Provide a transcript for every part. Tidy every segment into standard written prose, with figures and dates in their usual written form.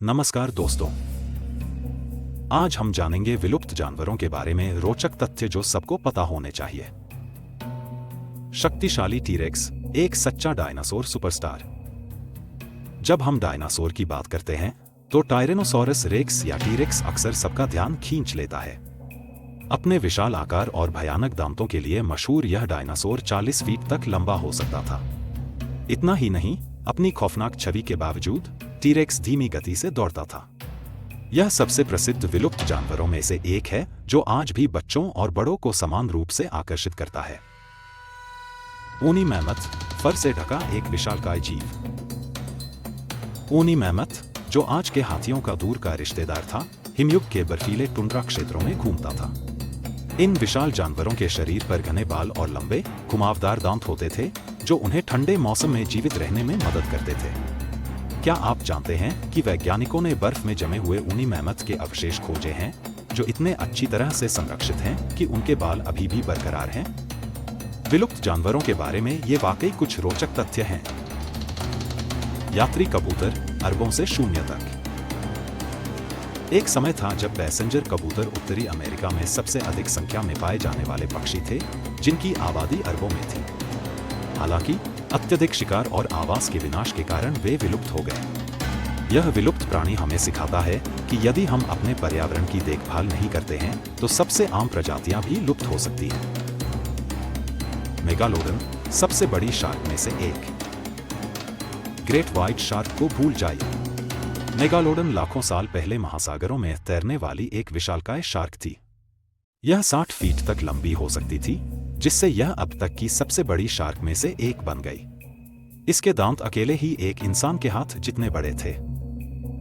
नमस्कार दोस्तों, आज हम जानेंगे विलुप्त जानवरों के बारे में रोचक तथ्य जो सबको पता होने चाहिए। शक्तिशाली टीरेक्स, एक सच्चा डायनासोर सुपरस्टार। जब हम डायनासोर की बात करते हैं तो टायरेनोसॉरस रेक्स या टीरेक्स अक्सर सबका ध्यान खींच लेता है। अपने विशाल आकार और भयानक दांतों के लिए मशहूर यह डायनासोर 40 फीट तक लंबा हो सकता था। इतना ही नहीं, अपनी खौफनाक छवि के बावजूद टीरेक्स धीमी गति से दौड़ता था। यह सबसे प्रसिद्ध विलुप्त जानवरों में से एक है जो आज भी बच्चों और बड़ों को समान रूप से आकर्षित करता है। ऊनी मैमथ, फर से ढका एक विशालकाय जीव। ऊनी मैमथ, जो आज के हाथियों का दूर का रिश्तेदार था, हिमयुग के बर्फीले टुंड्रा क्षेत्रों में घूमता था। इन विशाल जानवरों के शरीर पर घने बाल और लंबे, घुमावदार दांत होते थे जो उन्हें ठंडे मौसम में जीवित रहने में मदद करते थे। क्या आप जानते हैं कि वैज्ञानिकों ने बर्फ में जमे हुए ऊनी मैमथ के अवशेष खोजे हैं जो इतने अच्छी तरह से संरक्षित हैं कि उनके बाल अभी भी बरकरार हैं? विलुप्त जानवरों के बारे में ये वाकई कुछ रोचक तथ्य हैं। यात्री कबूतर, अरबों से शून्य तक। एक समय था जब पैसेंजर कबूतर उत्तरी अमेरिका में सबसे अधिक संख्या में पाए जाने वाले पक्षी थे, जिनकी आबादी अरबों में थी। हालांकि अत्यधिक शिकार और आवास के विनाश के कारण वे विलुप्त हो गए। यह विलुप्त प्राणी हमें सिखाता है कि यदि हम अपने पर्यावरण की देखभाल नहीं करते हैं तो सबसे आम प्रजातियां भी लुप्त हो सकती हैं। मेगालोडन, सबसे बड़ी शार्क में से एक। ग्रेट व्हाइट शार्क को भूल जाइए। मेगालोडन लाखों साल पहले महासागरों में तैरने वाली एक विशालकाय शार्क थी। यह 60 फीट तक लंबी हो सकती थी, जिससे यह अब तक की सबसे बड़ी शार्क में से एक बन गई। इसके दांत अकेले ही एक इंसान के हाथ जितने बड़े थे।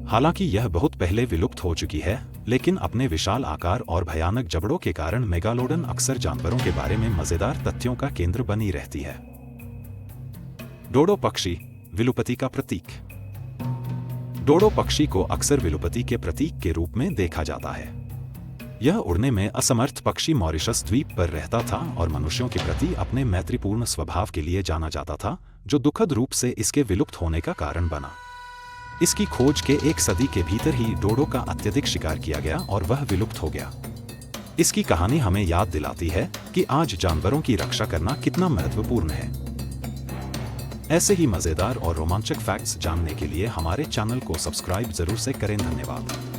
हालांकि यह बहुत पहले विलुप्त हो चुकी है, लेकिन अपने विशाल आकार और भयानक जबड़ों के कारण मेगालोडन अक्सर जानवरों के बारे में मजेदार तथ्यों का केंद्र बनी रहती है। डोडो पक्षी, विलुप्ति का प्रतीक। डोडो पक्षी को अक्सर विलुप्ति के प्रतीक के रूप में देखा जाता है। यह उड़ने में असमर्थ पक्षी मॉरिशस द्वीप पर रहता था और मनुष्यों के प्रति अपने मैत्रीपूर्ण स्वभाव के लिए जाना जाता था, जो दुखद रूप से इसके विलुप्त होने का कारण बना। इसकी खोज के एक सदी के भीतर ही डोडो का अत्यधिक शिकार किया गया और वह विलुप्त हो गया। इसकी कहानी हमें याद दिलाती है कि आज जानवरों की रक्षा करना कितना महत्वपूर्ण है। ऐसे ही मजेदार और रोमांचक फैक्ट्स जानने के लिए हमारे चैनल को सब्सक्राइब जरूर से करें। धन्यवाद।